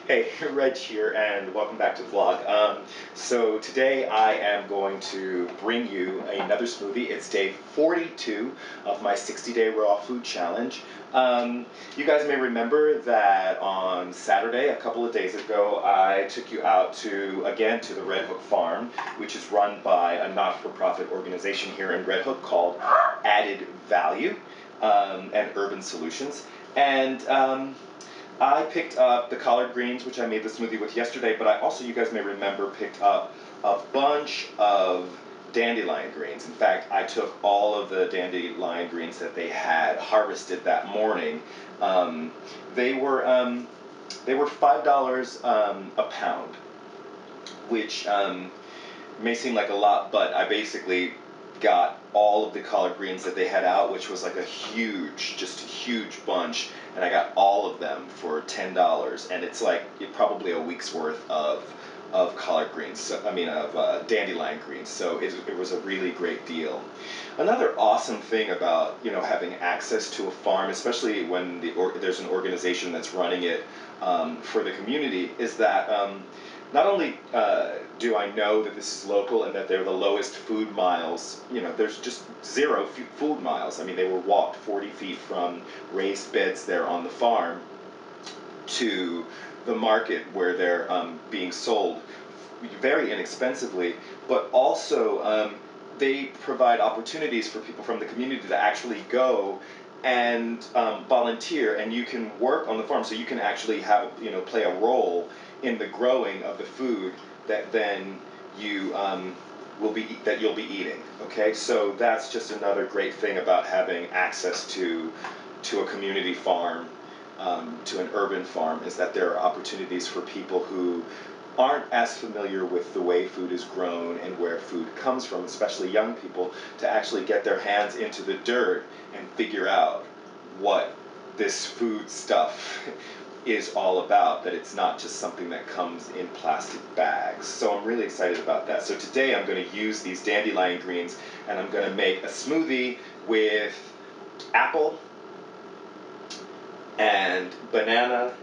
Hey, Reg here, and welcome back to the vlog. So today I am going to bring you another smoothie. It's day 42 of my 60-day raw food challenge. You guys may remember that on Saturday, a couple of days ago, I took you out again to the Red Hook Farm, which is run by a not-for-profit organization here in Red Hook called Added Value and Urban Solutions. And I picked up the collard greens, which I made the smoothie with yesterday, but I also, you guys may remember, picked up a bunch of dandelion greens. In fact, I took all of the dandelion greens that they had harvested that morning. Um, they were $5 a pound, which may seem like a lot, but I basically got all of the collard greens that they had out, which was like just a huge bunch, and I got all of them for $10, and it's like probably a week's worth of collard greens. So, I mean, of dandelion greens. So it was a really great deal. Another awesome thing about having access to a farm, especially when there's an organization that's running it for the community, is that not only do I know that this is local and that they're the lowest food miles, there's just zero food miles. I mean, they were walked 40 feet from raised beds there on the farm to the market where they're being sold very inexpensively, but also they provide opportunities for people from the community to actually go and volunteer, and you can work on the farm, so you can actually play a role in the growing of the food that then you'll be eating. Okay, so that's just another great thing about having access to a community farm, to an urban farm, is that there are opportunities for people who aren't as familiar with the way food is grown and where food comes from, especially young people, to actually get their hands into the dirt and figure out what this food stuff is all about, that it's not just something that comes in plastic bags. So I'm really excited about that. So today I'm going to use these dandelion greens, and I'm going to make a smoothie with apple and banana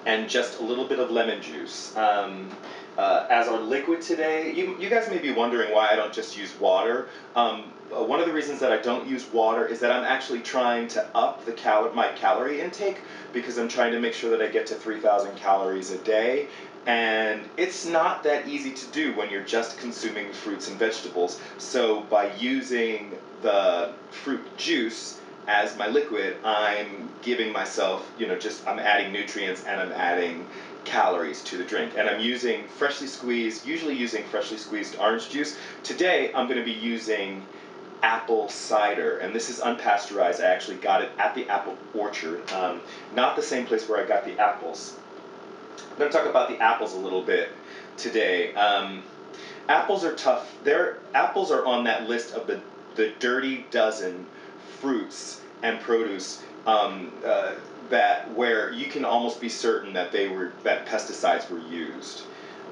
and just a little bit of lemon juice. As our liquid today, you guys may be wondering why I don't just use water. One of the reasons that I don't use water is that I'm actually trying to up my calorie intake, because I'm trying to make sure that I get to 3,000 calories a day. And it's not that easy to do when you're just consuming fruits and vegetables. So by using the fruit juice as my liquid, I'm giving myself, I'm adding nutrients and I'm adding calories to the drink. And I'm using usually using freshly squeezed orange juice. Today, I'm going to be using apple cider, and this is unpasteurized. I actually got it at the apple orchard, not the same place where I got the apples. I'm going to talk about the apples a little bit today. Apples are tough. Apples are on that list of the dirty dozen fruits and produce where you can almost be certain that pesticides were used.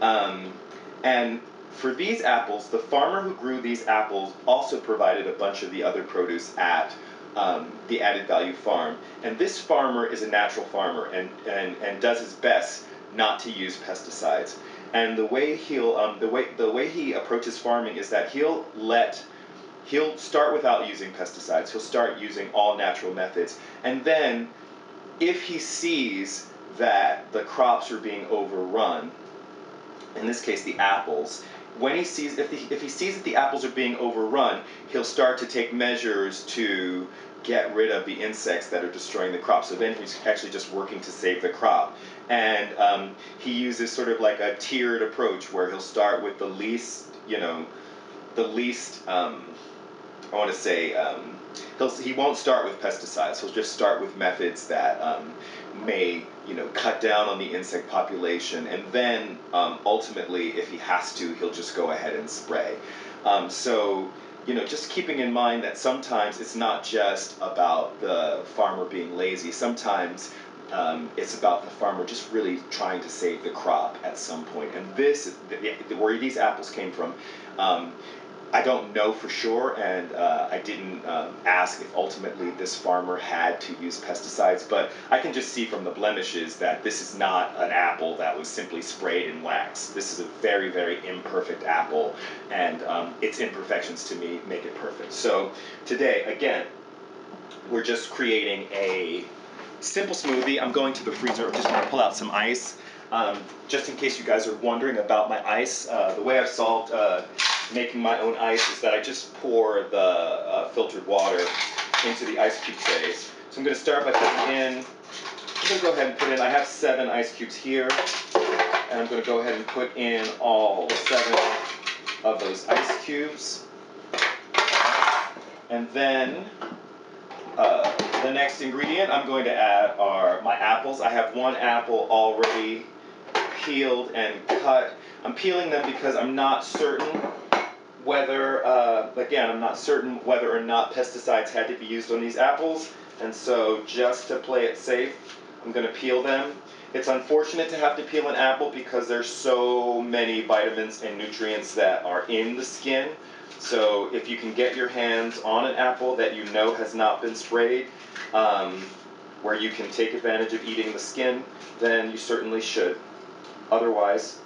And for these apples, the farmer who grew these apples also provided a bunch of the other produce at the Added Value Farm. And this farmer is a natural farmer and does his best not to use pesticides. And the way he approaches farming is that he'll start without using pesticides. He'll start using all natural methods. And then if he sees that the crops are being overrun, in this case the apples, if he sees that the apples are being overrun, he'll start to take measures to get rid of the insects that are destroying the crop. So then he's actually just working to save the crop. And he uses sort of like a tiered approach, where he'll start with the least, I want to say, he won't start with pesticides. He'll just start with methods that may, cut down on the insect population, and then ultimately, if he has to, he'll just go ahead and spray. So, just keeping in mind that sometimes it's not just about the farmer being lazy. Sometimes it's about the farmer just really trying to save the crop at some point. And where these apples came from, I don't know for sure, and I didn't ask if ultimately this farmer had to use pesticides, but I can just see from the blemishes that this is not an apple that was simply sprayed in wax. This is a very, very imperfect apple, and its imperfections to me make it perfect. So today, again, we're just creating a simple smoothie. I'm going to the freezer. I'm just going to pull out some ice. Just in case you guys are wondering about my ice, the way I've solved making my own ice is that I just pour the filtered water into the ice cube trays. So I'm going to start by putting in, I'm going to go ahead and put in, I have 7 ice cubes here, and I'm going to go ahead and put in all 7 of those ice cubes. And then the next ingredient I'm going to add are my apples. I have 1 apple already peeled and cut. I'm peeling them because I'm not certain whether, I'm not certain whether or not pesticides had to be used on these apples, and so just to play it safe, I'm going to peel them. It's unfortunate to have to peel an apple because there's so many vitamins and nutrients that are in the skin. So if you can get your hands on an apple that you know has not been sprayed, where you can take advantage of eating the skin, then you certainly should. Otherwise,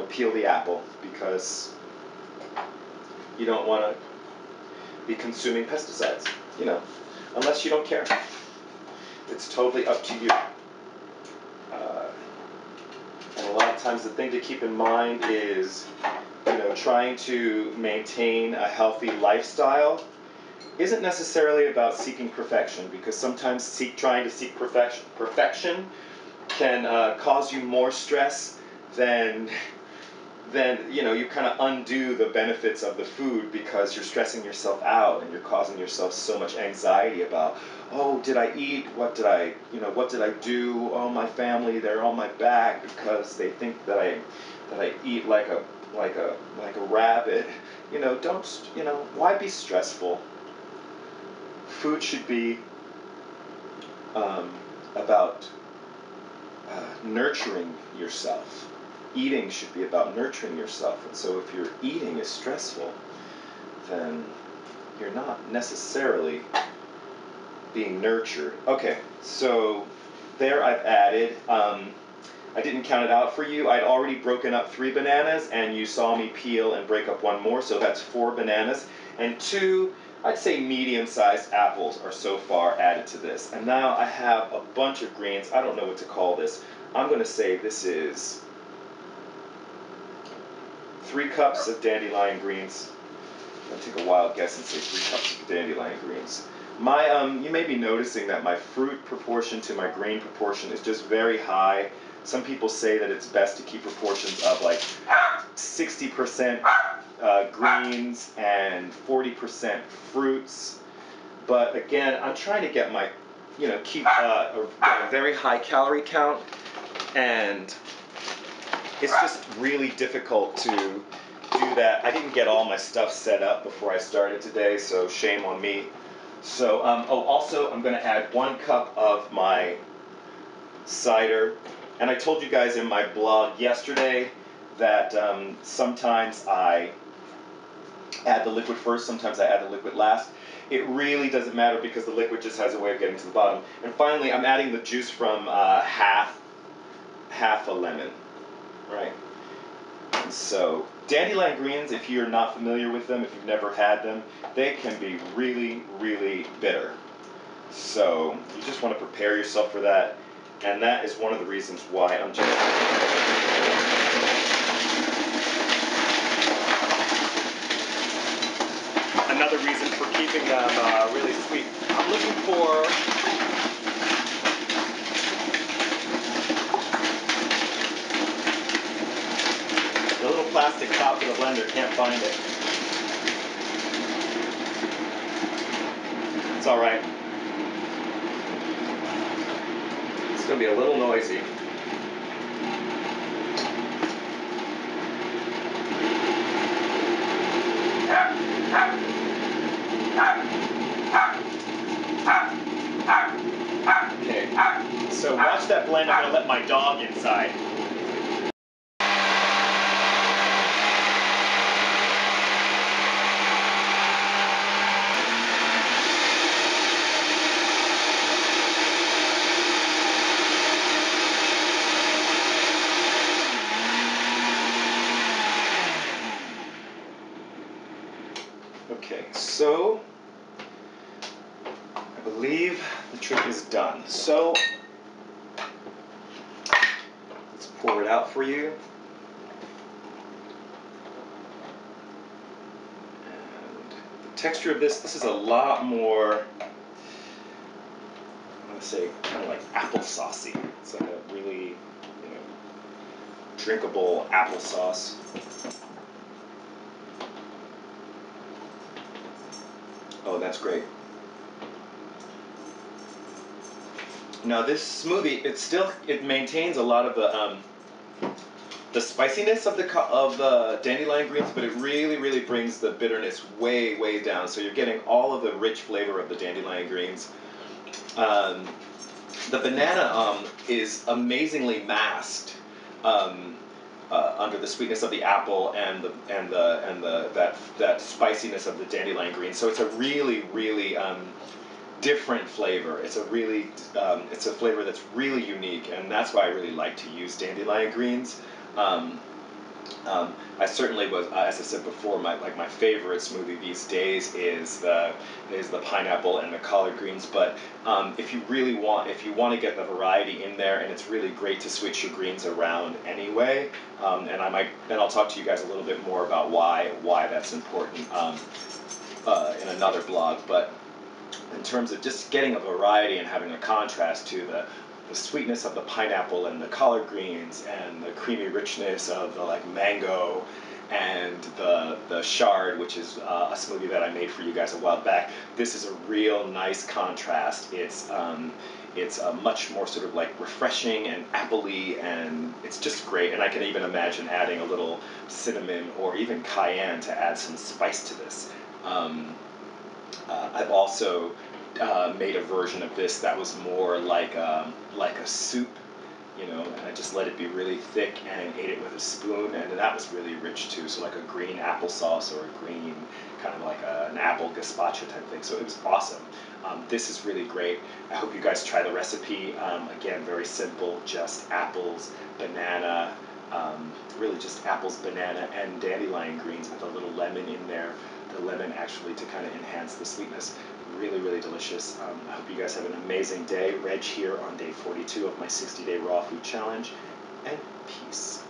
peel the apple, because you don't want to be consuming pesticides, unless you don't care. It's totally up to you. And a lot of times the thing to keep in mind is, trying to maintain a healthy lifestyle isn't necessarily about seeking perfection, because sometimes trying to seek perfection can cause you more stress than you kind of undo the benefits of the food, because you're stressing yourself out and you're causing yourself so much anxiety about, oh, did I eat? What did I do? Oh, my family, they're on my back because they think that I eat like a rabbit. Why be stressful? Food should be about nurturing yourself. Eating should be about nurturing yourself. And so if your eating is stressful, then you're not necessarily being nurtured. Okay, so there I've added, I didn't count it out for you. I'd already broken up 3 bananas, and you saw me peel and break up 1 more, so that's 4 bananas. And 2, I'd say medium-sized apples are so far added to this. And now I have a bunch of greens. I don't know what to call this. I'm going to say this is 3 cups of dandelion greens. I'm going to take a wild guess and say 3 cups of dandelion greens. You may be noticing that my fruit proportion to my green proportion is just very high. Some people say that it's best to keep proportions of like 60% greens and 40% fruits. But again, I'm trying to get my, keep a very high calorie count, and it's just really difficult to do that. I didn't get all my stuff set up before I started today, so shame on me. So, also I'm going to add 1 cup of my cider. And I told you guys in my blog yesterday that sometimes I add the liquid first, sometimes I add the liquid last. It really doesn't matter, because the liquid just has a way of getting to the bottom. And finally, I'm adding the juice from half a lemon, right? And so dandelion greens, if you're not familiar with them, if you've never had them, they can be really, really bitter. So you just want to prepare yourself for that. And that is one of the reasons why I'm just... Another reason for keeping them really sweet. I'm looking for... the little plastic top for the blender, can't find it. It's alright. It's going to be a little noisy. Okay, so watch that blend. I'm going to let my dog inside. Okay, so I believe the trick is done. So let's pour it out for you. And the texture of this is a lot more, I'm going to say, kind of like applesaucey. It's like a really, you know, drinkable applesauce. Oh, that's great. Now this smoothie, it maintains a lot of the spiciness of the dandelion greens, but it really brings the bitterness way down. So you're getting all of the rich flavor of the dandelion greens. Um, the banana is amazingly masked under the sweetness of the apple and that spiciness of the dandelion green. So it's a really different flavor. It's a flavor that's really unique, and that's why I really like to use dandelion greens. Um, I certainly was, as I said before, my favorite smoothie these days is the pineapple and the collard greens. But if you want to get the variety in there, and it's really great to switch your greens around anyway. And I'll talk to you guys a little bit more about why that's important in another blog. But in terms of just getting a variety and having a contrast to the sweetness of the pineapple and the collard greens and the creamy richness of the like mango and the chard, which is a smoothie that I made for you guys a while back. This is a real nice contrast. It's much more sort of like refreshing and appley, and it's just great. And I can even imagine adding a little cinnamon or even cayenne to add some spice to this. I've also made a version of this that was more like a soup, you know, and I just let it be really thick and ate it with a spoon, and that was really rich too. So like a green applesauce or a green kind of like an apple gazpacho type thing. So it was awesome. This is really great. I hope you guys try the recipe. Again, very simple, just apples, banana, really just apples, banana, and dandelion greens with a little lemon in there. The lemon actually to kind of enhance the sweetness. Really delicious. I hope you guys have an amazing day. Reg here on day 42 of my 60-day raw food challenge, and peace.